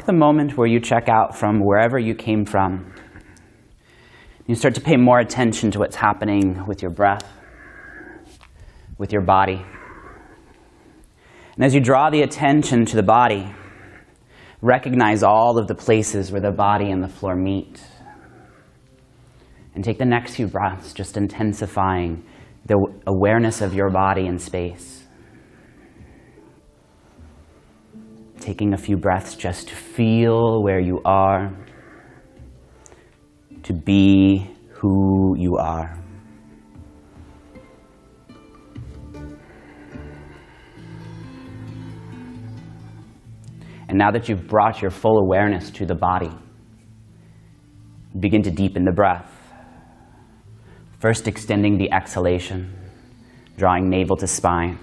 The moment where you check out from wherever you came from. You start to pay more attention to what's happening with your breath, with your body. And as you draw the attention to the body, recognize all of the places where the body and the floor meet. And take the next few breaths, just intensifying the awareness of your body in space. Taking a few breaths just to feel where you are, to be who you are. And now that you've brought your full awareness to the body, begin to deepen the breath. First extending the exhalation, drawing navel to spine.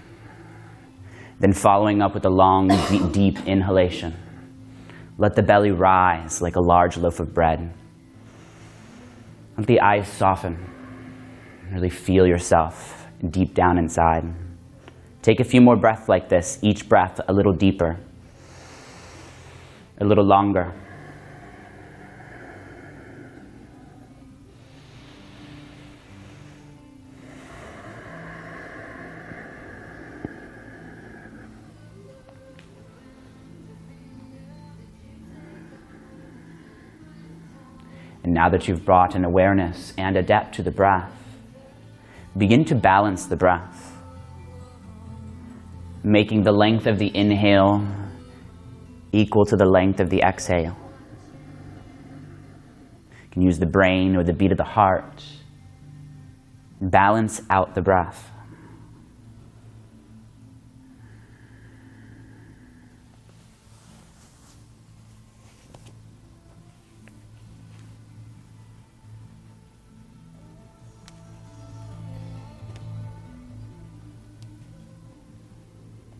Then following up with a long, deep inhalation. Let the belly rise like a large loaf of bread. Let the eyes soften. Really feel yourself deep down inside. Take a few more breaths like this, each breath a little deeper, a little longer. And now that you've brought an awareness and a depth to the breath, begin to balance the breath, making the length of the inhale equal to the length of the exhale. You can use the brain or the beat of the heart. Balance out the breath.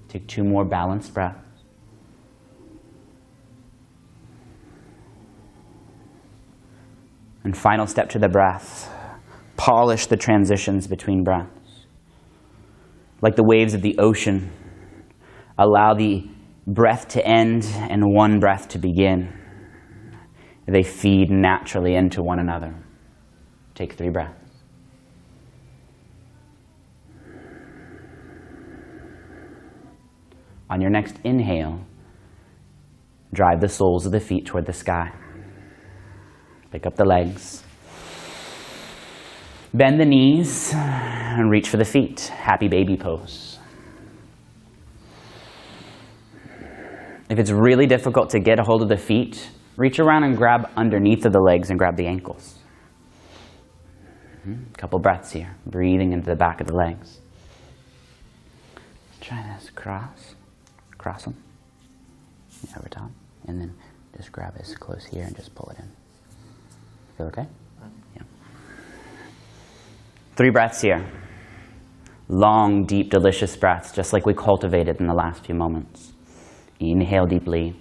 Take 2 more balanced breaths. And final step to the breath. Polish the transitions between breaths. Like the waves of the ocean, allow the breath to end and one breath to begin. They feed naturally into one another. Take 3 breaths. On your next inhale, drive the soles of the feet toward the sky. Pick up the legs. Bend the knees and reach for the feet. Happy baby pose. If it's really difficult to get a hold of the feet, reach around and grab underneath of the legs and grab the ankles. A couple breaths here, breathing into the back of the legs. Try this, cross them over top, and then just grab this close here and just pull it in. Feel okay? Yeah. 3 breaths here. Long, deep, delicious breaths, just like we cultivated in the last few moments. Inhale deeply.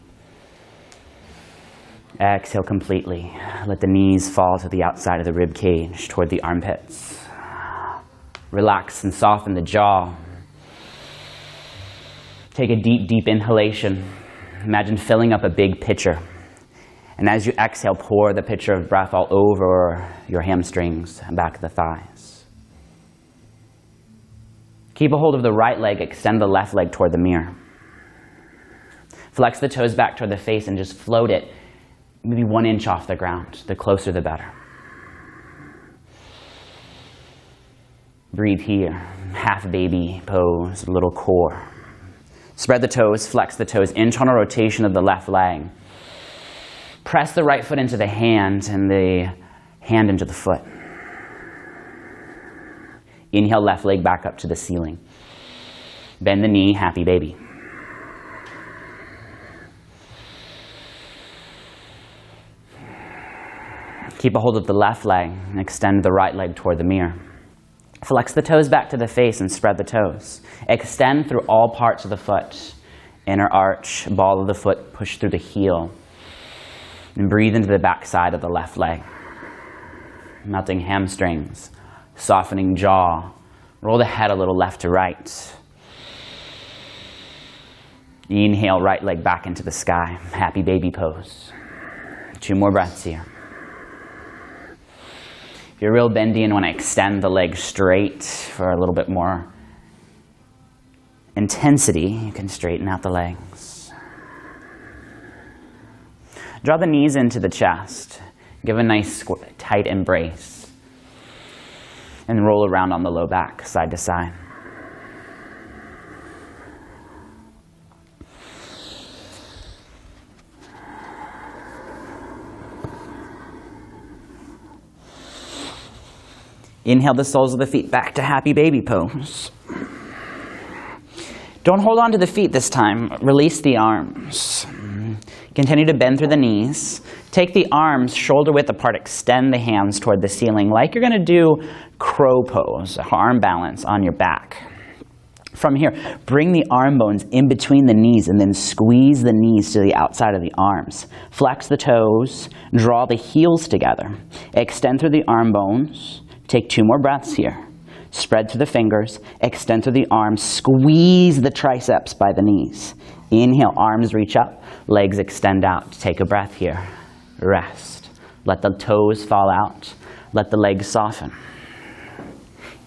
Exhale completely. Let the knees fall to the outside of the rib cage, toward the armpits. Relax and soften the jaw. Take a deep, deep inhalation. Imagine filling up a big pitcher. And as you exhale, pour the pitcher of breath all over your hamstrings and back of the thighs. Keep a hold of the right leg, extend the left leg toward the mirror. Flex the toes back toward the face and just float it maybe 1 inch off the ground. The closer, the better. Breathe here. Half baby pose, little core. Spread the toes, flex the toes, internal rotation of the left leg. Press the right foot into the hand and the hand into the foot. Inhale, left leg back up to the ceiling. Bend the knee, happy baby. Keep a hold of the left leg and extend the right leg toward the mirror. Flex the toes back to the face and spread the toes. Extend through all parts of the foot. Inner arch, ball of the foot, push through the heel. And breathe into the back side of the left leg. Melting hamstrings, softening jaw. Roll the head a little left to right. Inhale, right leg back into the sky. Happy baby pose. 2 more breaths here. If you're real bendy and want to extend the legs straight for a little bit more intensity, you can straighten out the legs. Draw the knees into the chest. Give a nice tight embrace. And roll around on the low back, side to side. Inhale the soles of the feet back to happy baby pose. Don't hold on to the feet this time. Release the arms. Continue to bend through the knees. Take the arms shoulder width apart. Extend the hands toward the ceiling like you're going to do crow pose, arm balance on your back. From here, bring the arm bones in between the knees and then squeeze the knees to the outside of the arms. Flex the toes. Draw the heels together. Extend through the arm bones. Take 2 more breaths here. Spread through the fingers, extend through the arms, squeeze the triceps by the knees. Inhale, arms reach up, legs extend out. Take a breath here. Rest. Let the toes fall out. Let the legs soften.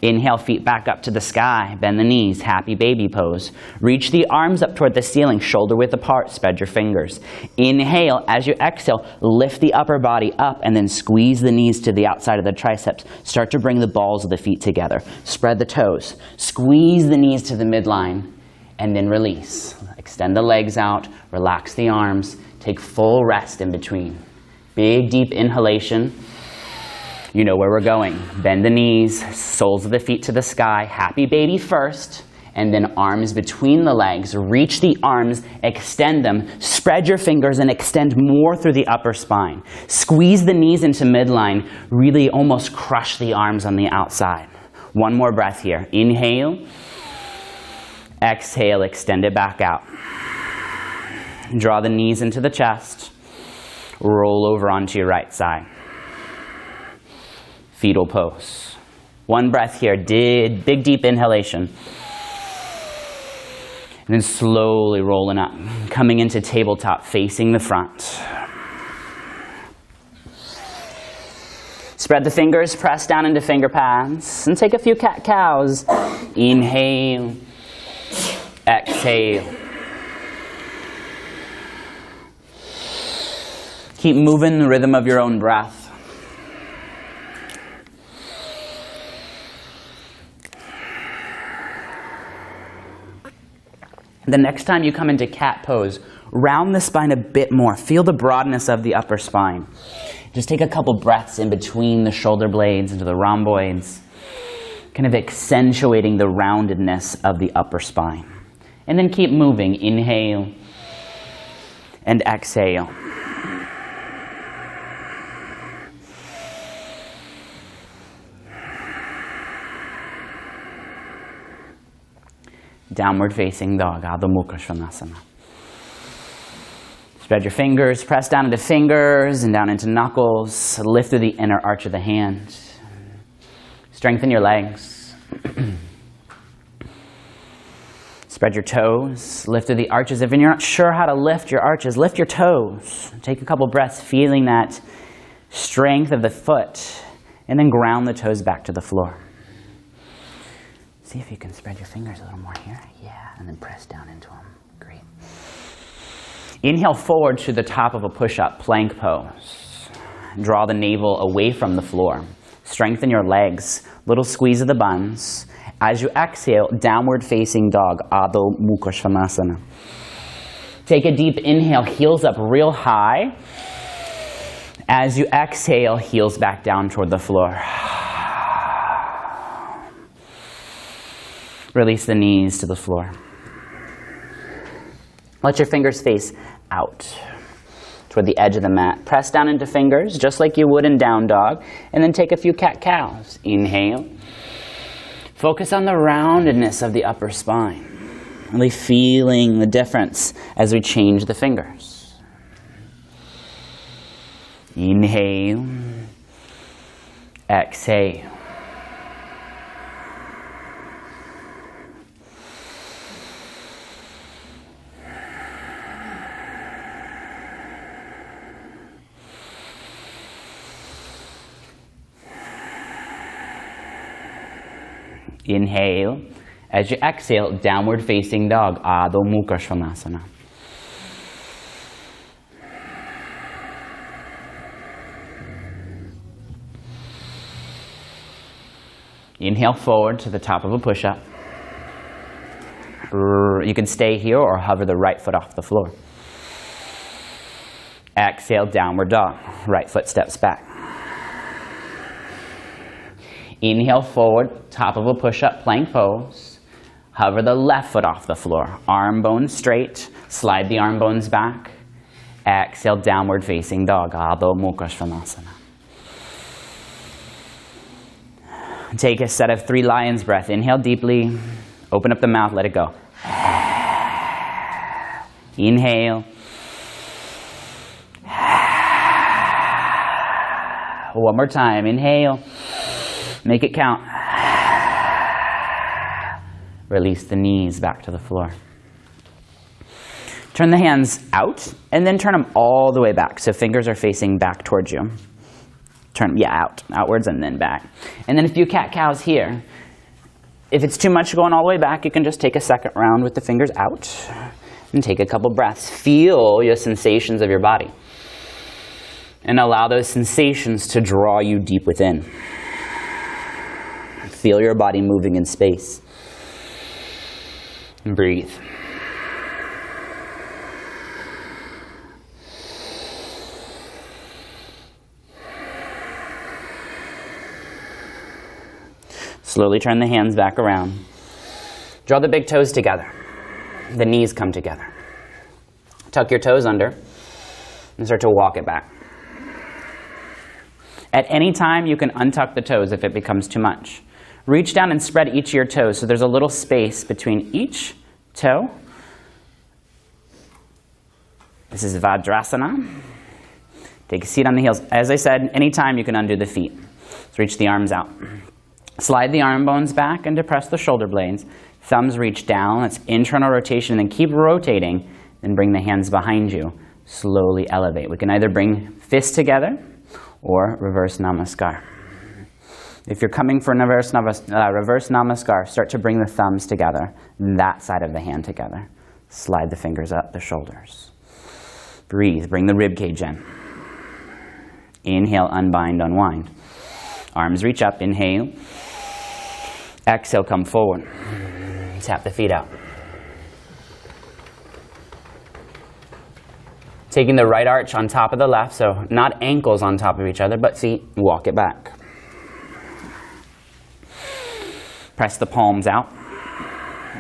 Inhale, feet back up to the sky. Bend the knees, happy baby pose. Reach the arms up toward the ceiling, shoulder width apart, spread your fingers. Inhale, as you exhale, lift the upper body up and then squeeze the knees to the outside of the triceps. Start to bring the balls of the feet together. Spread the toes. Squeeze the knees to the midline and then release. Extend the legs out, relax the arms, take full rest in between. Big, deep inhalation. You know where we're going. Bend the knees, soles of the feet to the sky, happy baby first, and then arms between the legs. Reach the arms, extend them, spread your fingers and extend more through the upper spine. Squeeze the knees into midline, really almost crush the arms on the outside. 1 more breath here. Inhale, exhale, extend it back out. Draw the knees into the chest, roll over onto your right side. Fetal pose. 1 breath here, big deep inhalation. And then slowly rolling up, coming into tabletop, facing the front. Spread the fingers, press down into finger pads, and take a few cat-cows. Inhale, exhale. Keep moving the rhythm of your own breath. The next time you come into cat pose, round the spine a bit more. Feel the broadness of the upper spine. Just take a couple breaths in between the shoulder blades into the rhomboids, kind of accentuating the roundedness of the upper spine. And then keep moving. Inhale and exhale. Downward facing dog, Adho Mukha Svanasana. Spread your fingers, press down into fingers and down into knuckles. Lift through the inner arch of the hand. Strengthen your legs. Spread your toes. Lift through the arches. If you're not sure how to lift your arches, lift your toes. Take a couple breaths, feeling that strength of the foot, and then ground the toes back to the floor. See if you can spread your fingers a little more here. Yeah, and then press down into them. Great. Inhale forward to the top of a push-up, plank pose. Draw the navel away from the floor. Strengthen your legs. Little squeeze of the buns. As you exhale, downward facing dog, Adho Mukha Svanasana. Take a deep inhale, heels up real high. As you exhale, heels back down toward the floor. Release the knees to the floor. Let your fingers face out toward the edge of the mat. Press down into fingers, just like you would in down dog, and then take a few cat-cows. Inhale. Focus on the roundedness of the upper spine. Really feeling the difference as we change the fingers. Inhale. Exhale. Inhale. As you exhale, downward facing dog, Adho Mukha Svanasana. Inhale forward to the top of a push-up. You can stay here or hover the right foot off the floor. Exhale, downward dog. Right foot steps back. Inhale forward, top of a push-up, plank pose. Hover the left foot off the floor. Arm bones straight. Slide the arm bones back. Exhale, downward facing dog. Adho Mukha Svanasana. Take a set of 3 lion's breath. Inhale deeply. Open up the mouth, let it go. Inhale. One more time. Inhale. Make it count. Release the knees back to the floor. Turn the hands out and then turn them all the way back. So fingers are facing back towards you. Turn, outwards and then back. And then a few cat-cows here. If it's too much going all the way back, you can just take a second round with the fingers out and take a couple breaths. Feel your sensations of your body. And allow those sensations to draw you deep within. Feel your body moving in space. And breathe. Slowly turn the hands back around. Draw the big toes together. The knees come together. Tuck your toes under and start to walk it back. At any time, you can untuck the toes if it becomes too much. Reach down and spread each of your toes so there's a little space between each toe. This is Vajrasana. Take a seat on the heels. As I said, anytime you can undo the feet. So reach the arms out. Slide the arm bones back and depress the shoulder blades. Thumbs reach down. That's internal rotation. And then keep rotating. Then bring the hands behind you. Slowly elevate. We can either bring fists together or reverse namaskar. If you're coming for reverse namaskar, start to bring the thumbs together. That side of the hand together. Slide the fingers up the shoulders. Breathe. Bring the rib cage in. Inhale, unbind, unwind. Arms reach up. Inhale. Exhale, come forward. Tap the feet out. Taking the right arch on top of the left, so not ankles on top of each other, but feet, walk it back. Press the palms out.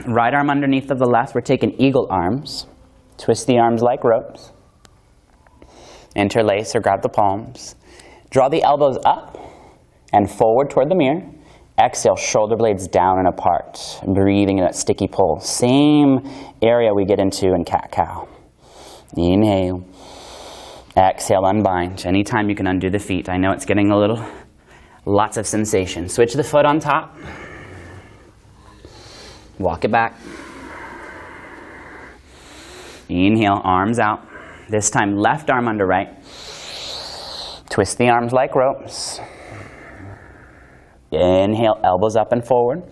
Right arm underneath of the left, we're taking eagle arms. Twist the arms like ropes. Interlace or grab the palms. Draw the elbows up and forward toward the mirror. Exhale, shoulder blades down and apart. Breathing in that sticky pull. Same area we get into in cat-cow. Inhale. Exhale, unbind. Anytime you can undo the feet. I know it's getting lots of sensation. Switch the foot on top. Walk it back. Inhale, arms out. This time, left arm under right. Twist the arms like ropes. Inhale, elbows up and forward.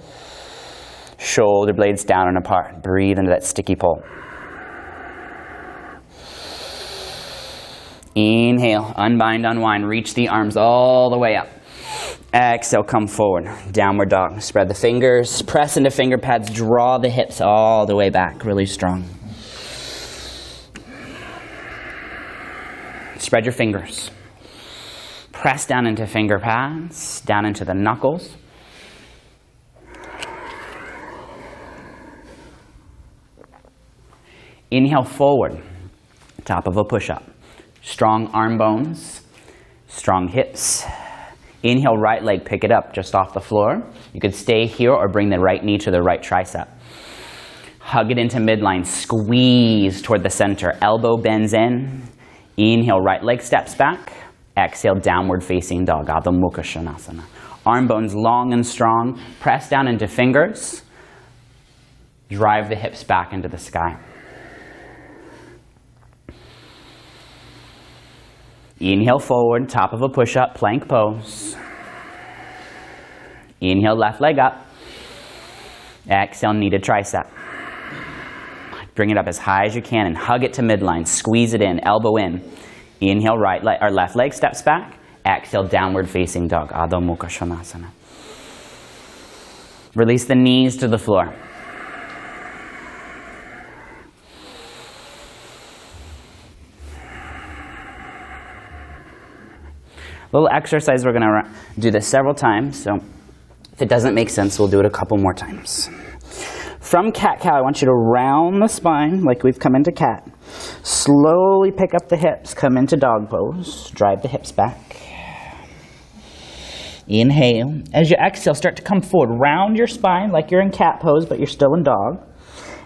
Shoulder blades down and apart. Breathe into that sticky pull. Inhale, unbind, unwind. Reach the arms all the way up. Exhale, come forward. Downward dog. Spread the fingers. Press into finger pads. Draw the hips all the way back. Really strong. Spread your fingers. Press down into finger pads, down into the knuckles. Inhale forward, top of a push-up. Strong arm bones, strong hips. Inhale, right leg, pick it up just off the floor. You could stay here or bring the right knee to the right tricep. Hug it into midline, squeeze toward the center. Elbow bends in. Inhale, right leg steps back. Exhale, downward facing dog, Adho Mukha Svanasana. Arm bones long and strong. Press down into fingers. Drive the hips back into the sky. Inhale forward, top of a push-up, plank pose. Inhale, left leg up. Exhale, knee to tricep. Bring it up as high as you can and hug it to midline. Squeeze it in, elbow in. Inhale, right leg, or left leg steps back. Exhale, downward facing dog, Adho Mukha Svanasana. Release the knees to the floor. Little exercise, we're gonna do this several times, so if it doesn't make sense, we'll do it a couple more times. From cat-cow, I want you to round the spine like we've come into cat. Slowly pick up the hips, come into dog pose, drive the hips back. Inhale. As you exhale, start to come forward. Round your spine like you're in cat pose, but you're still in dog.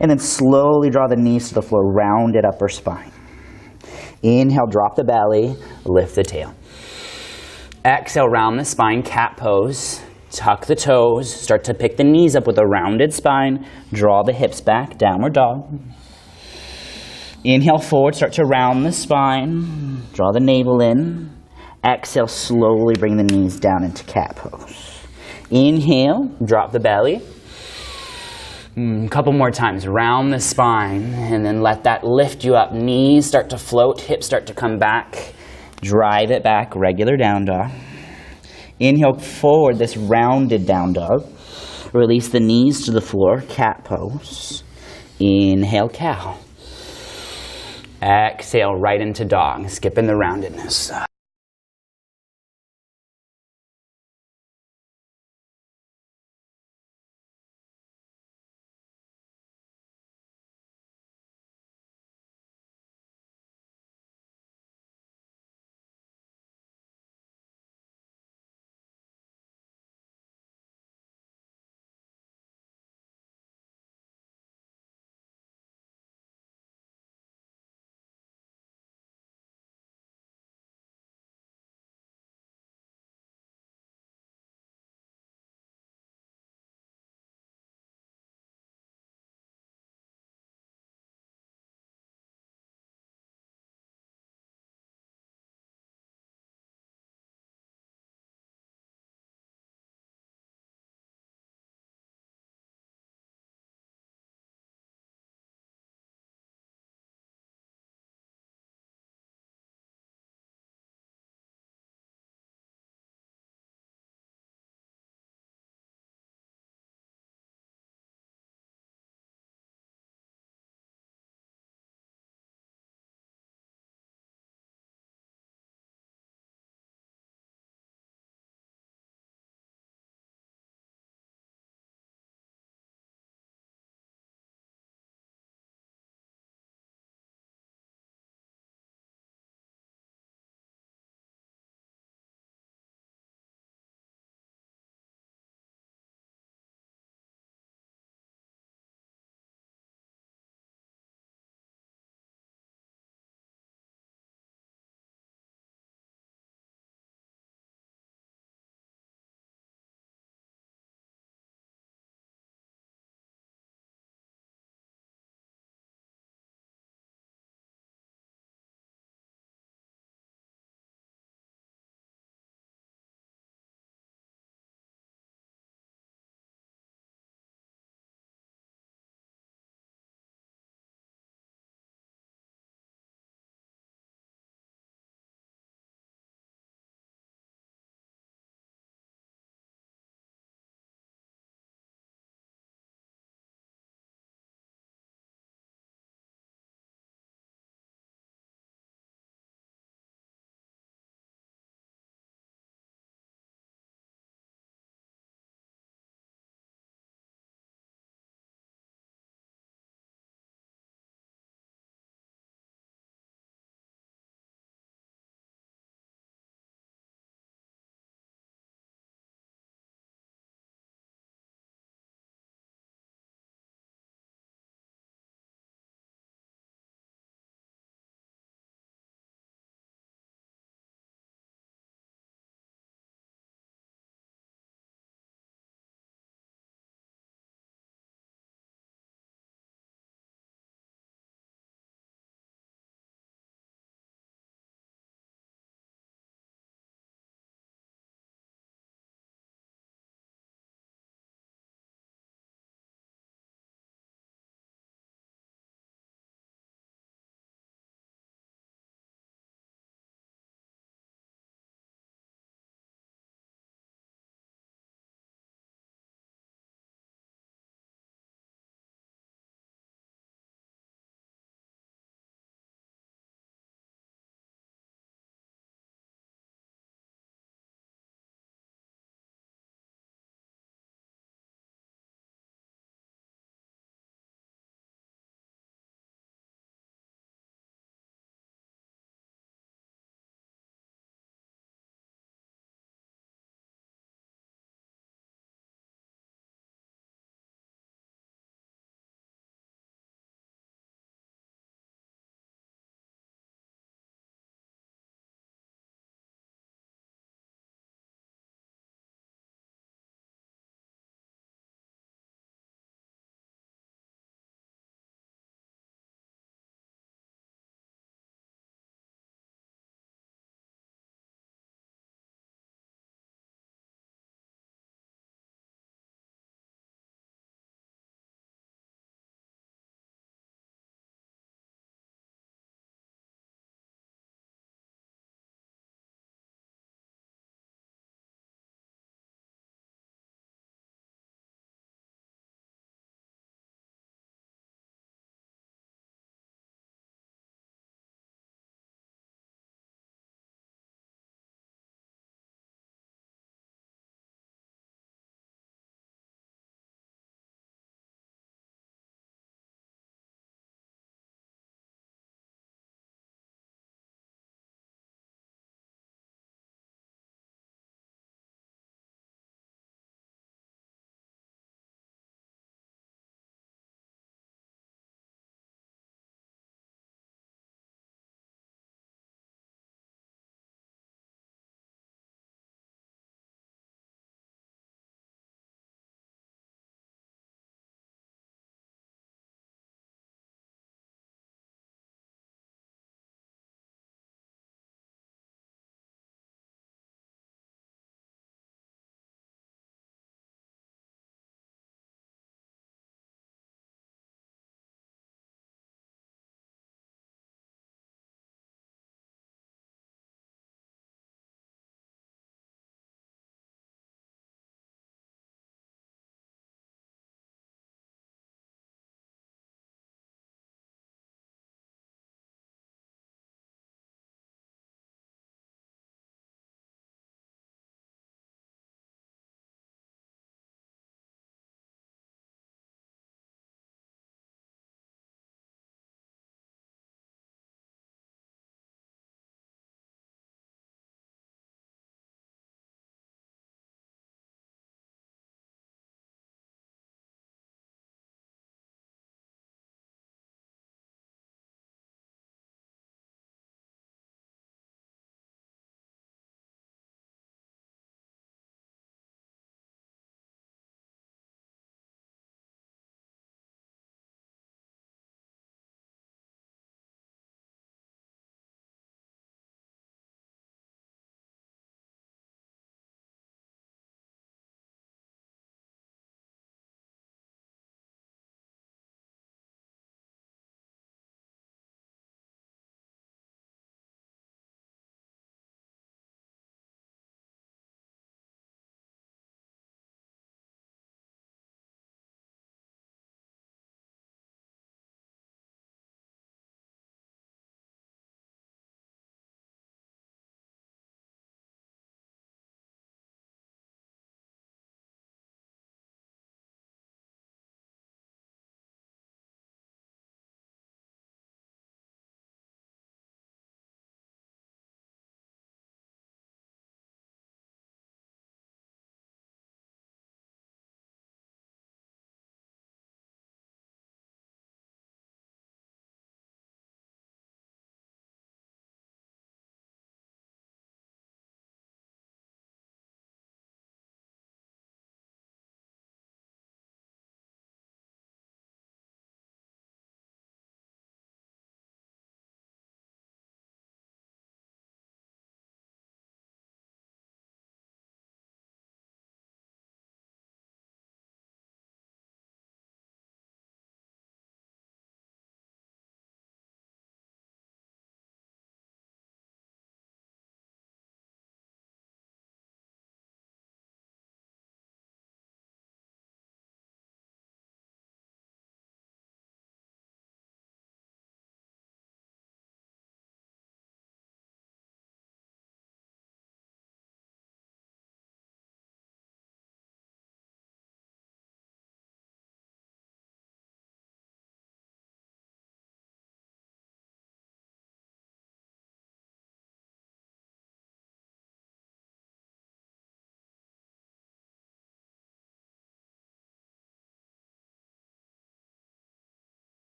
And then slowly draw the knees to the floor, rounded upper spine. Inhale, drop the belly, lift the tail. Exhale, round the spine, cat pose. Tuck the toes, start to pick the knees up with a rounded spine. Draw the hips back, downward dog. Inhale forward, start to round the spine. Draw the navel in. Exhale, slowly bring the knees down into cat pose. Inhale, drop the belly. A couple more times, round the spine, and then let that lift you up. Knees start to float, hips start to come back. Drive it back, regular down dog. Inhale forward, this rounded down dog. Release the knees to the floor, cat pose. Inhale, cow. Exhale, right into dog, skipping the roundedness.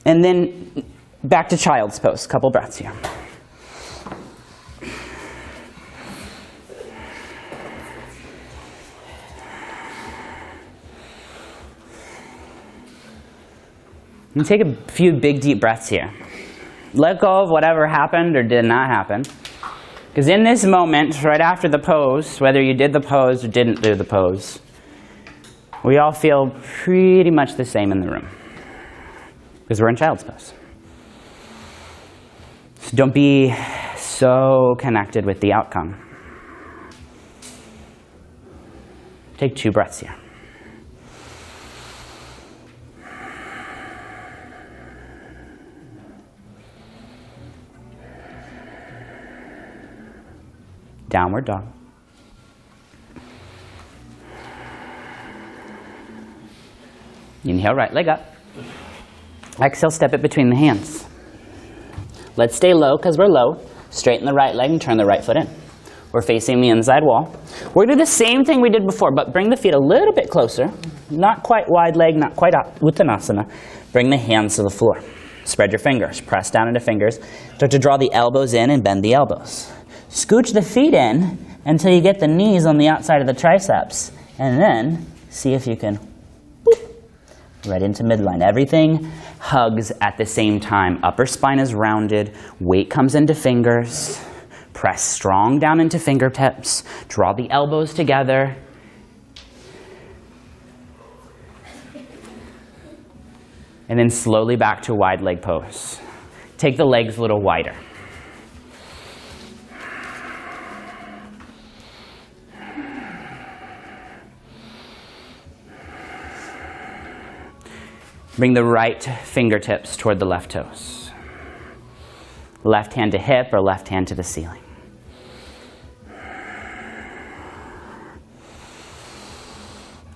And then back to child's pose. Couple breaths here. And take a few big deep breaths here. Let go of whatever happened or did not happen. Because in this moment, right after the pose, whether you did the pose or didn't do the pose, we all feel pretty much the same in the room. Because we're in child's pose. So don't be so connected with the outcome. Take 2 breaths here. Downward dog. Inhale, right leg up. Exhale, step it between the hands. Let's stay low because we're low. Straighten the right leg and turn the right foot in. We're facing the inside wall. We're going to do the same thing we did before, but bring the feet a little bit closer. Not quite wide leg, not quite Uttanasana. Bring the hands to the floor. Spread your fingers. Press down into fingers. Start to draw the elbows in and bend the elbows. Scooch the feet in until you get the knees on the outside of the triceps. And then see if you can boop, right into midline. Everything hugs at the same time. Upper spine is rounded. Weight comes into fingers. Press strong down into fingertips. Draw the elbows together. And then slowly back to wide leg pose. Take the legs a little wider. Bring the right fingertips toward the left toes. Left hand to hip or left hand to the ceiling.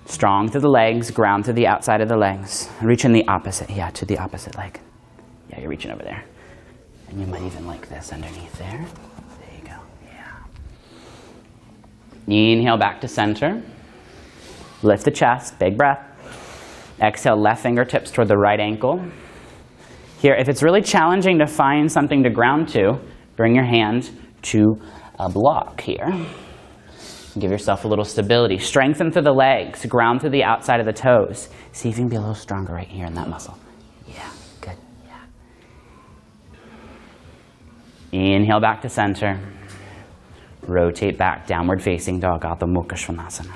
Strong through the legs, ground through the outside of the legs. Reach in the opposite, to the opposite leg. Yeah, you're reaching over there. And you might even like this underneath there. There you go, yeah. Inhale back to center. Lift the chest, big breath. Exhale, left fingertips toward the right ankle. Here, if it's really challenging to find something to ground to, bring your hand to a block here. Give yourself a little stability. Strengthen through the legs, ground through the outside of the toes. See if you can be a little stronger right here in that muscle. Yeah, good, yeah. Inhale back to center. Rotate back, downward facing dog, Adho Mukha Svanasana.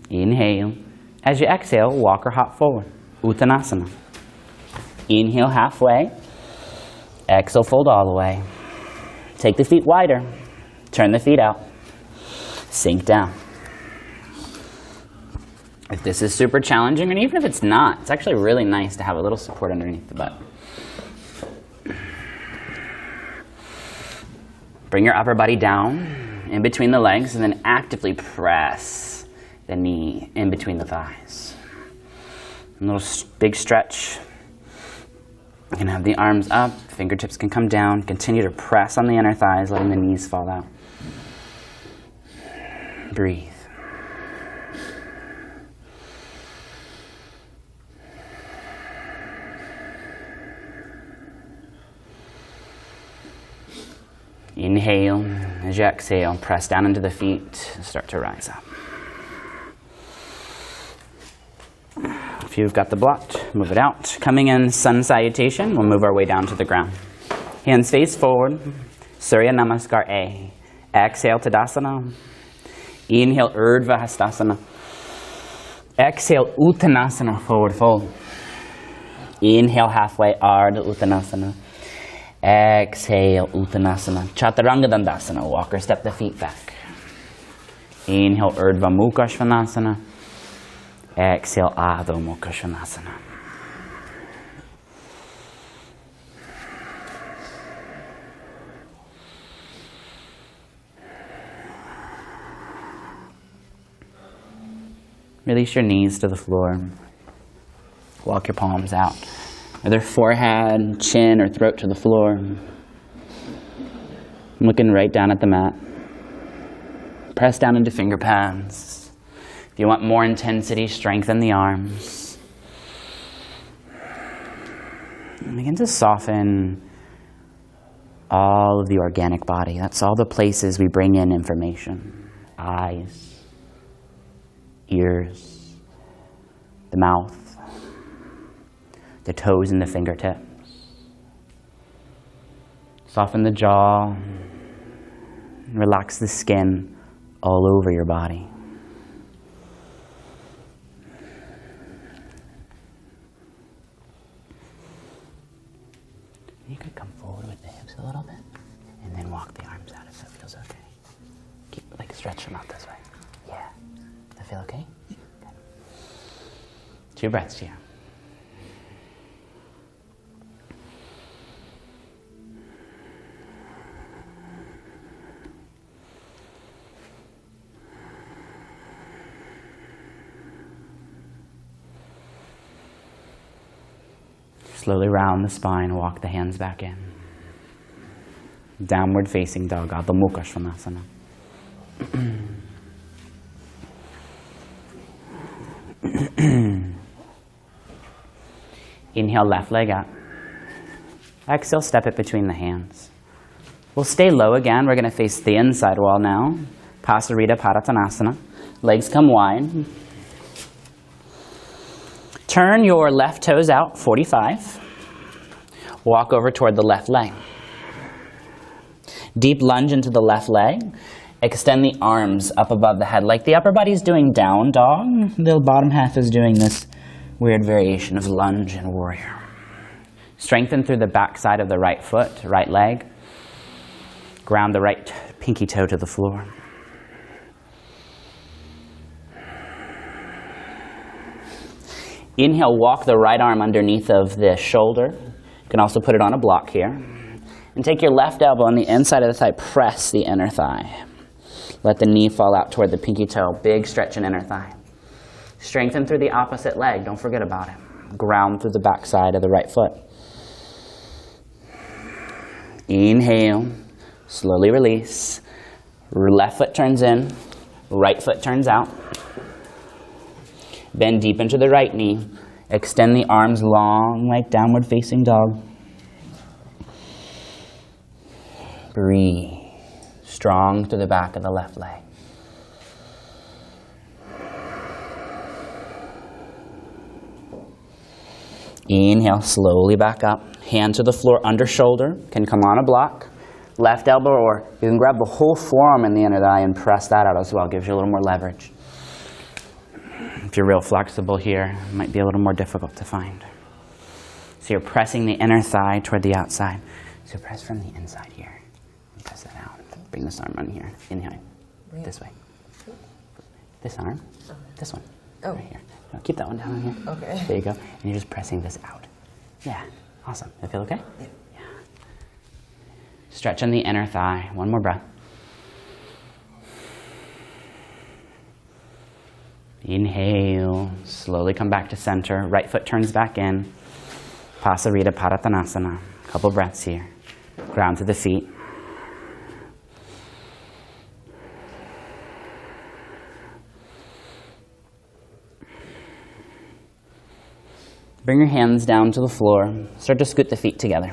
Inhale. As you exhale, walk or hop forward. Uttanasana. Inhale halfway. Exhale, fold all the way. Take the feet wider. Turn the feet out. Sink down. If this is super challenging, and even if it's not, it's actually really nice to have a little support underneath the butt. Bring your upper body down in between the legs and then actively press the knee in between the thighs. A little big stretch. You can have the arms up, fingertips can come down. Continue to press on the inner thighs, letting the knees fall out. Breathe. Inhale. As you exhale, press down into the feet and start to rise up. If you've got the block, move it out. Coming in sun salutation, we'll move our way down to the ground. Hands face forward. Surya Namaskar A. Exhale, Tadasana. Inhale, Urdhva Hastasana. Exhale, Uttanasana, forward fold. Inhale, halfway, Ardha Uttanasana. Exhale, Uttanasana. Chaturanga Dandasana, walk or step the feet back. Inhale, Urdhva Mukha Svanasana. Exhale, Adho Mukha Svanasana. Release your knees to the floor. Walk your palms out. Either forehead, chin, or throat to the floor. Looking right down at the mat. Press down into finger pads. If you want more intensity, strengthen the arms. And begin to soften all of the organic body. That's all the places we bring in information. Eyes, ears, the mouth, the toes and the fingertips. Soften the jaw. Relax the skin all over your body. You could come forward with the hips a little bit and then walk the arms out if that feels okay. Keep, stretch them out this way. Yeah. Does that feel okay? Good. 2 breaths here. Slowly round the spine, walk the hands back in. Downward facing dog, Adho Mukha Svanasana. Inhale, left leg up. Exhale, step it between the hands. We'll stay low again. We're going to face the inside wall now. Pasarita Padottanasana. Legs come wide. Turn your left toes out, 45. Walk over toward the left leg. Deep lunge into the left leg. Extend the arms up above the head. Like the upper body's doing down dog, the bottom half is doing this weird variation of lunge and warrior. Strengthen through the back side of the right foot, right leg. Ground the right pinky toe to the floor. Inhale, walk the right arm underneath of the shoulder. You can also put it on a block here. And take your left elbow on the inside of the thigh, press the inner thigh. Let the knee fall out toward the pinky toe. Big stretch in inner thigh. Strengthen through the opposite leg. Don't forget about it. Ground through the back side of the right foot. Inhale. Slowly release. Left foot turns in. Right foot turns out. Bend deep into the right knee. Extend the arms long like downward facing dog. Breathe. Strong to the back of the left leg. Inhale, slowly back up. Hand to the floor, under shoulder. Can come on a block. Left elbow, or you can grab the whole forearm in the inner thigh and press that out as well. Gives you a little more leverage. If you're real flexible here, it might be a little more difficult to find. So you're pressing the inner thigh toward the outside. So press from the inside here. Press that out. Bring this arm on here. Inhale. This way. This arm. This one. Oh. Right here. No, keep that one down on here. Okay. There you go. And you're just pressing this out. Yeah. Awesome. That feel okay? Yeah. Stretch on the inner thigh. One more breath. Inhale. Slowly come back to center. Right foot turns back in. Pasarita Padottanasana. Couple breaths here. Ground to the feet. Bring your hands down to the floor. Start to scoot the feet together.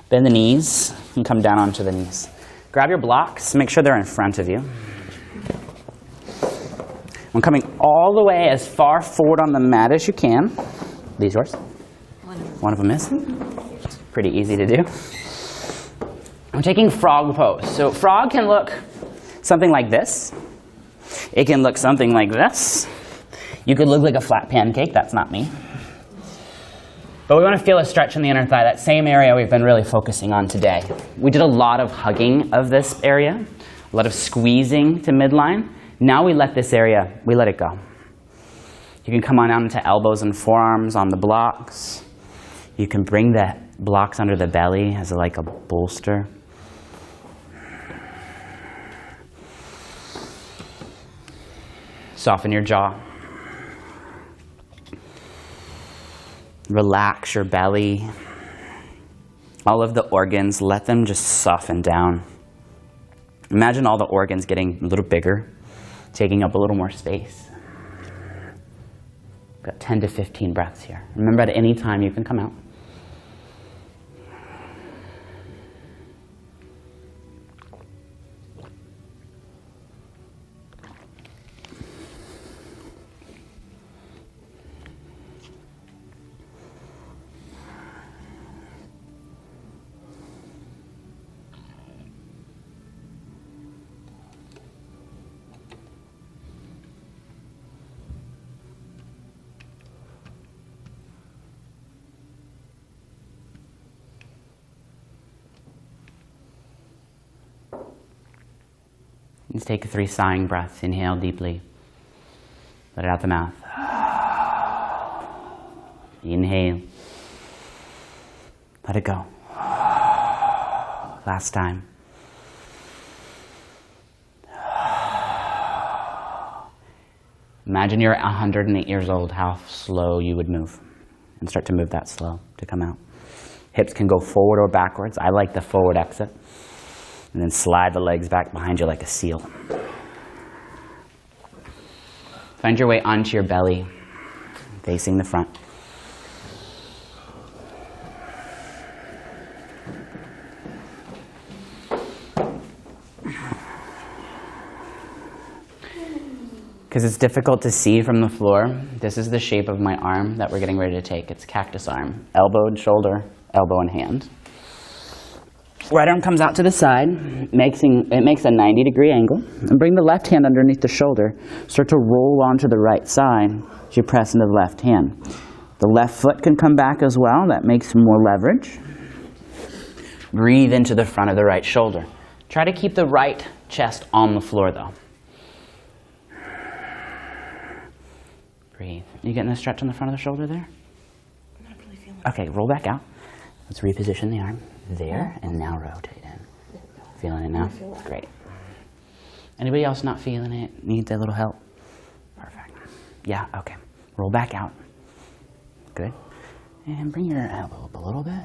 Bend the knees and come down onto the knees. Grab your blocks. Make sure they're in front of you. I'm coming all the way as far forward on the mat as you can. These yours? One of them is. Pretty easy to do. I'm taking frog pose. So frog can look something like this. It can look something like this. You could look like a flat pancake. That's not me. But we want to feel a stretch in the inner thigh, that same area we've been really focusing on today. We did a lot of hugging of this area, a lot of squeezing to midline. Now we let this area, we let it go. You can come on down to elbows and forearms on the blocks. You can bring the blocks under the belly as like a bolster. Soften your jaw. Relax your belly. All of the organs, let them just soften down. Imagine all the organs getting a little bigger, taking up a little more space. Got 10 to 15 breaths here. Remember, at any time you can come out. Let's take 3 sighing breaths. Inhale deeply. Let it out the mouth. Inhale. Let it go. Last time. Imagine you're 108 years old, how slow you would move. And start to move that slow to come out. Hips can go forward or backwards. I like the forward exit. And then slide the legs back behind you like a seal. Find your way onto your belly, facing the front. Because it's difficult to see from the floor, this is the shape of my arm that we're getting ready to take. It's cactus arm. Elbow and shoulder, elbow and hand. Right arm comes out to the side, it makes a 90-degree angle, and bring the left hand underneath the shoulder. Start to roll onto the right side as you press into the left hand. The left foot can come back as well, that makes more leverage. Breathe into the front of the right shoulder. Try to keep the right chest on the floor though. Breathe. You getting a stretch on the front of the shoulder there? I'm not really feeling it. Okay, roll back out. Let's reposition the arm. There, and now rotate in. Feeling it now? Great. Anybody else not feeling it? Need a little help? Perfect. Yeah, okay. Roll back out. Good. And bring your elbow up a little bit.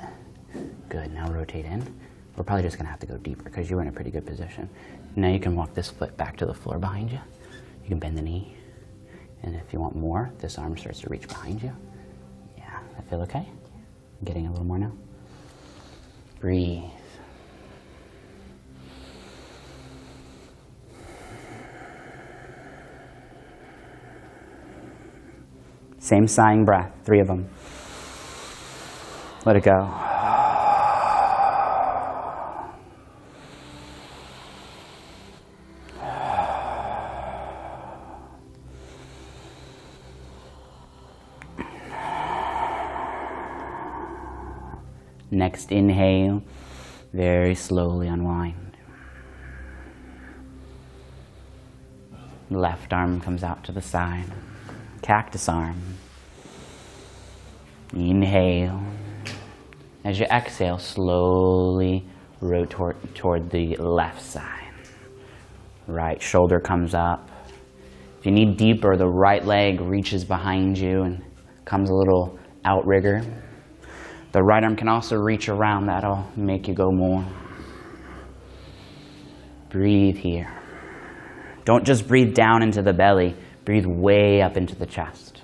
Good, now rotate in. We're probably just gonna have to go deeper because you're in a pretty good position. Now you can walk this foot back to the floor behind you. You can bend the knee. And if you want more, this arm starts to reach behind you. Yeah, I feel okay? Getting a little more now? Breathe. Same sighing breath, 3 of them. Let it go. Next inhale, very slowly unwind. Left arm comes out to the side. Cactus arm. Inhale. As you exhale, slowly rotate toward the left side. Right shoulder comes up. If you need deeper, the right leg reaches behind you and comes a little outrigger. The right arm can also reach around. That'll make you go more. Breathe here. Don't just breathe down into the belly. Breathe way up into the chest.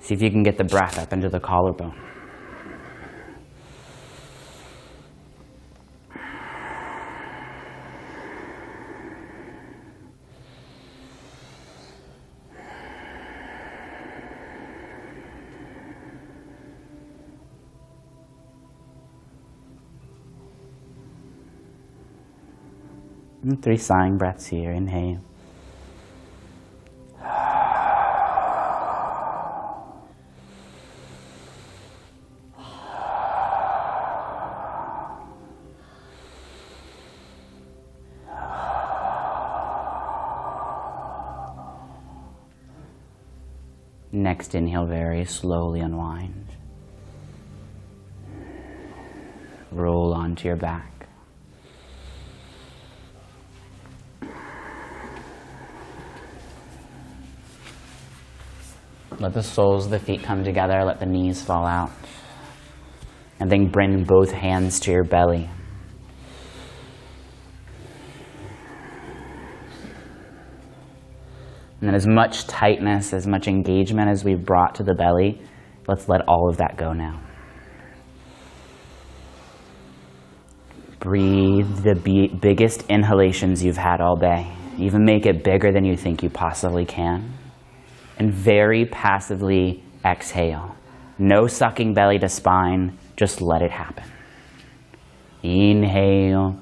See if you can get the breath up into the collarbone. And 3 sighing breaths here. Inhale. Next inhale, very slowly unwind. Roll onto your back. Let the soles of the feet come together, let the knees fall out. And then bring both hands to your belly. And then as much tightness, as much engagement as we've brought to the belly, let's let all of that go now. Breathe the biggest inhalations you've had all day. Even make it bigger than you think you possibly can. And very passively exhale. No sucking belly to spine, just let it happen. Inhale.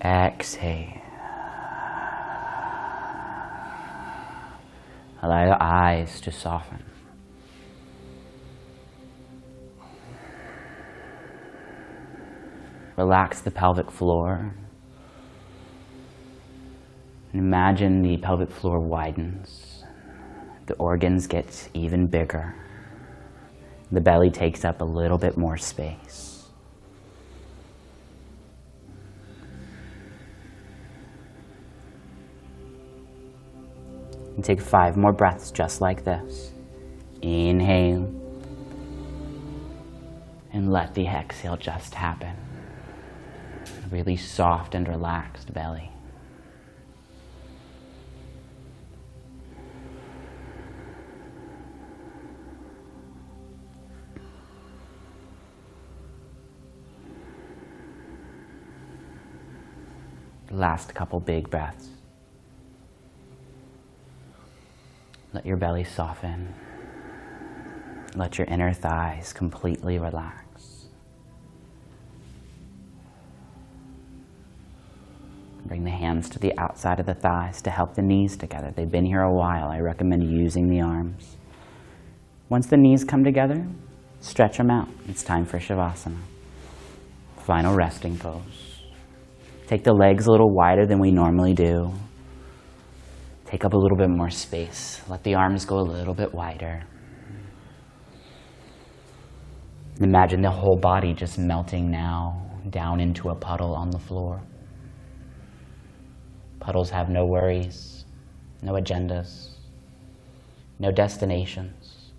Exhale. Allow your eyes to soften. Relax the pelvic floor. And imagine the pelvic floor widens. The organs get even bigger. The belly takes up a little bit more space. And take 5 more breaths just like this. Inhale. And let the exhale just happen. Really soft and relaxed belly. Last couple big breaths. Let your belly soften. Let your inner thighs completely relax. Bring the hands to the outside of the thighs to help the knees together. They've been here a while. I recommend using the arms. Once the knees come together, stretch them out. It's time for Shavasana. Final resting pose. Take the legs a little wider than we normally do. Take up a little bit more space. Let the arms go a little bit wider. Imagine the whole body just melting now down into a puddle on the floor. Puddles have no worries, no agendas, no destinations.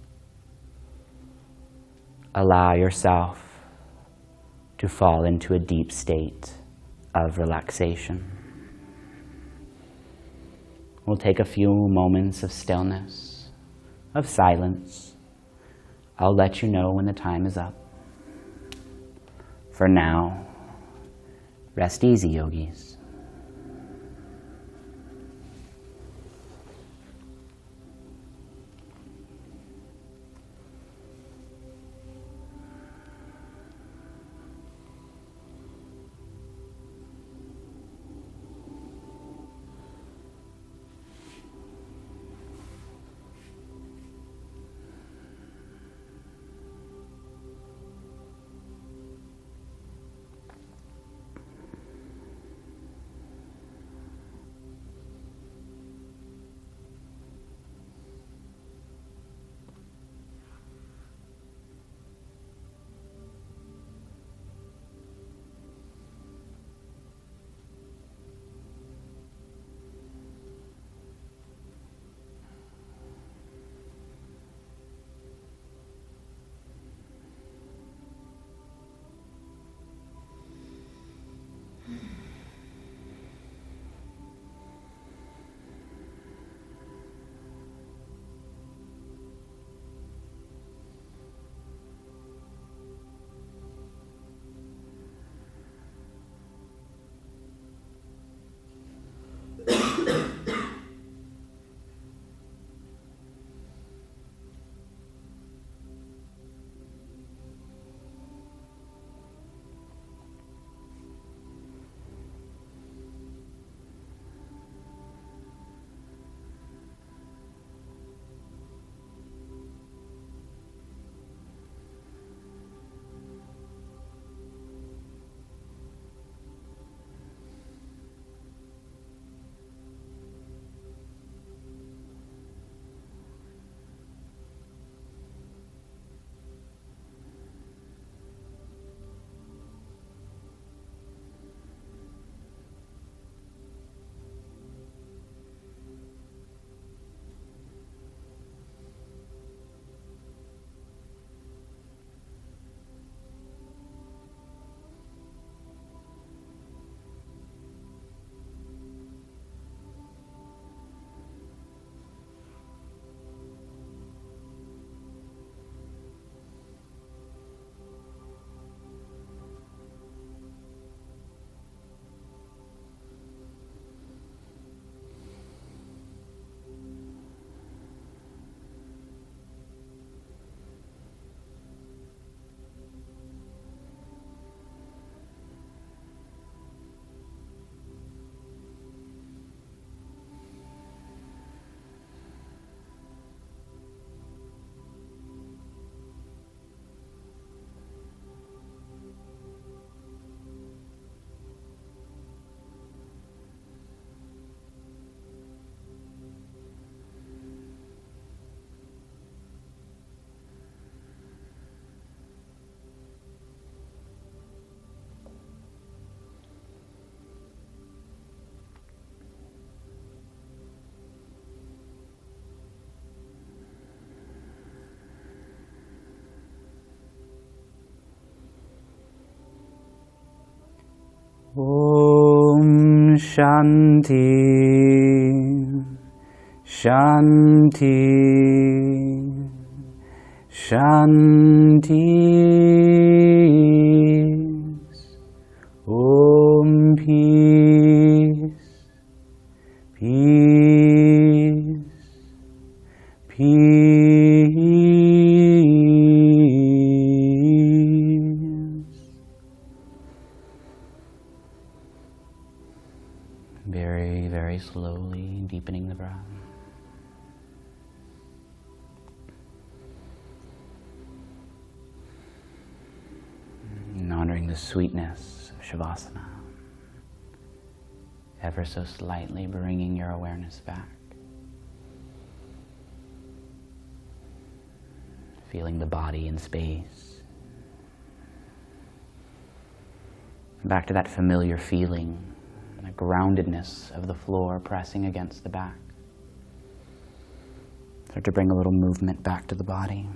Allow yourself to fall into a deep state of relaxation. We'll take a few moments of stillness, of silence. I'll let you know when the time is up. For now, rest easy, yogis. Shanti. Shanti. Shanti. Om peace. Peace. Peace. Very, very slowly deepening the breath. And honoring the sweetness of Shavasana. Ever so slightly bringing your awareness back. Feeling the body in space. Back to that familiar feeling, the groundedness of the floor pressing against the back. Start to bring a little movement back to the body.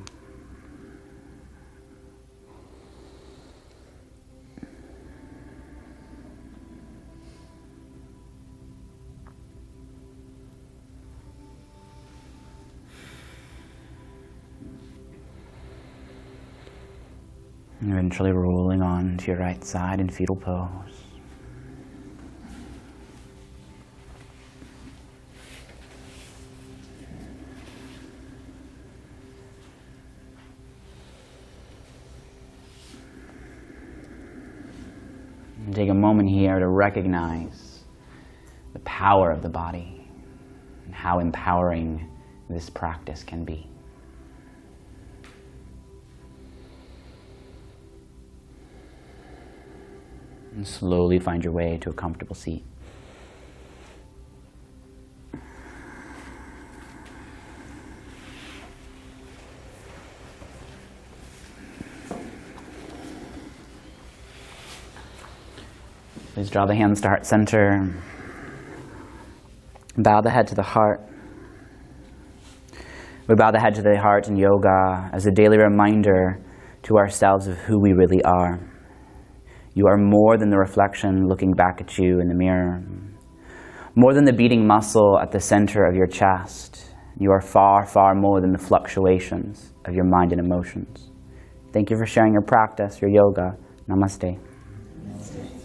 Eventually rolling on to your right side in fetal pose. And take a moment here to recognize the power of the body and how empowering this practice can be. And slowly find your way to a comfortable seat. Please draw the hands to heart center. Bow the head to the heart. We bow the head to the heart in yoga as a daily reminder to ourselves of who we really are. You are more than the reflection looking back at you in the mirror. More than the beating muscle at the center of your chest. You are far, far more than the fluctuations of your mind and emotions. Thank you for sharing your practice, your yoga. Namaste. Namaste.